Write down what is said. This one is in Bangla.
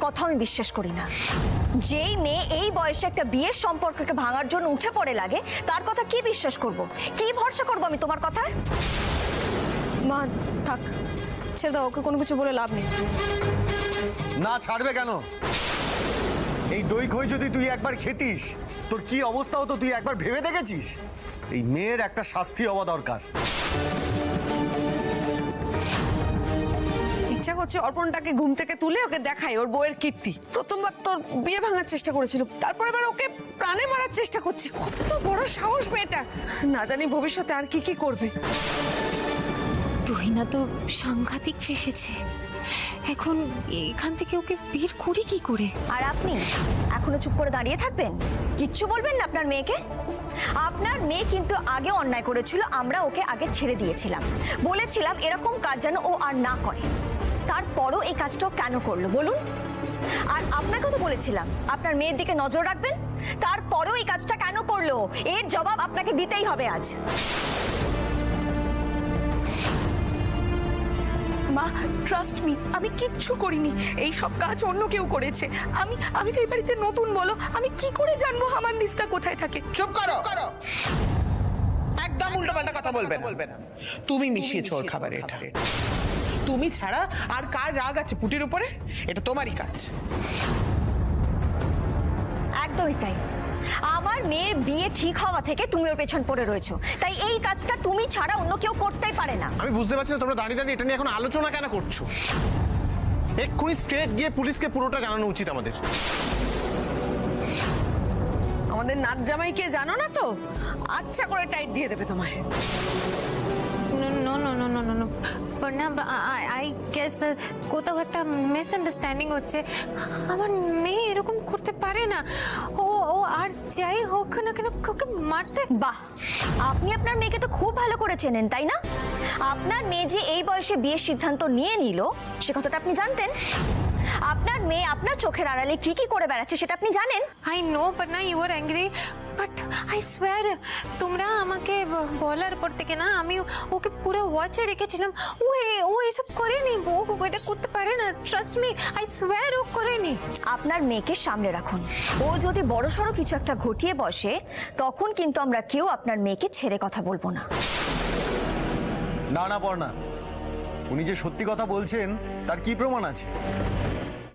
কথা আমি বিশ্বাস করি না। যেই মেয়ে এই বয়সে একটা বিয়ের সম্পর্ককে ভাঙার জন্য উঠে পড়ে লাগে, তার কথা কি বিশ্বাস করব? কি ভরসা করব আমি তোমার কথা? মা থাক, ছেড়ে দাও, ওকে কোনো কিছু বলে লাভ নেই। না ছাড়বে কেন? এই দই খই যদি তুই একবার খেতিস, তোর কি অবস্থা হতো তুই একবার ভেবে দেখেছিস? এই মেয়ের একটা শাস্তি হওয়া দরকার। ইচ্ছা করছে অর্পণটাকে ঘুম থেকে তুলে ওকে দেখাই ওর বউয়ের কীর্তি। প্রথমবার তোর বিয়ে ভাঙার চেষ্টা করেছিল, তারপর এবার ওকে প্রাণে মারার চেষ্টা করছে। কত বড় সাহস মেয়েটা! না জানি ভবিষ্যতে আর কি কি করবে। তুহিনা তো সাংঘাতিক ফেসেছে, এখন এখান থেকে ওকে বের করি কি করে? আর আপনি এখনো চুপ করে দাঁড়িয়ে থাকবেন? কিচ্ছু বলবেন না আপনার মেয়েকে? আপনার মেয়ে কিন্তু আগে অন্যায় করেছিল, আমরা ওকে আগে ছেড়ে দিয়েছিলাম, বলেছিলাম এরকম কাজ যেন ও আর না করে। তারপরও এই কাজটাও কেন করলো বলুন? আর আপনাকেও তো বলেছিলাম আপনার মেয়ের দিকে নজর রাখবেন, তারপরেও এই কাজটা কেন করলো? এর জবাব আপনাকে দিতেই হবে আজ। মা ট্রাস্ট মি, আমি কিচ্ছু করিনি, এই সব কাজ অন্য কেউ করেছে। আমি তো এই বাড়িতে নতুন, বলো আমি কি করে জানবো আমার নিচটা কোথায় থাকে? চুপ করো, একদম উল্টোপাল্টা কথা বলবে না। তুমি মিশিয়েছো ওর খাবারে এটা। তুমি ছাড়া আর কার রাগ আছে পুটির উপরে? এটা তোমারই কাজ। একদমই তাই। আমার মেয়ের বিয়ে ঠিক হওয়া থেকে তুমি ওর পেছন পড়ে রয়েছো, তাই এই কাজটা তুমি ছাড়া অন্য কেউ করতেই পারে না। আমি বুঝতে পারছি না তোমরা দাঁড়িয়ে দাঁড়িয়ে এটা নিয়ে এখন আলোচনা কেন করছো। এক্ষুনি স্ট্রেট গিয়ে পুলিশকে পুরোটা জানানো উচিত আমাদের। আমাদের নাচ জামাইকে জানো না তো, আচ্ছা করে টাইট দিয়ে দেবে তোমায়। No no no no no no, Parna, I guess কোথাও একটা মিসআন্ডারস্ট্যান্ডিং হচ্ছে। আমার মেয়ে এরকম করতে পারে না। ও ও আর যাই হোক না কেন ওকে মারতে। বাহ, আপনি আপনার মেয়েকে তো খুব ভালো করে চেনেন, তাই না? আপনার মেয়ে যে এই বয়সে বিয়ের সিদ্ধান্ত নিয়ে নিল, সে কথাটা আপনি জানতেন? আপনার মেয়ে আপনার চোখের আড়ালে কি কি করে বেড়াচ্ছে সেটা আপনি জানেন? I know Parna, you are angry, but I swear তোমরা আমাকে বলার পর থেকে না আমি ওকে পুরো ওয়াচে রেখেছিলাম। ও এসব করেনি, ও এটা করতে পারে না, ট্রাস্ট মি, আই সোয়ার ও করেনি। আপনার মেয়েকে সামনে রাখুন। ও যদি বড়সড় কিছু একটা ঘটিয়ে বসে, তখন কিন্তু আমরা কেউ আপনার মেয়েকে ছেড়ে কথা বলবো না। না না পর্ণা, উনি যে সত্যি কথা বলছেন তার কি প্রমাণ আছে?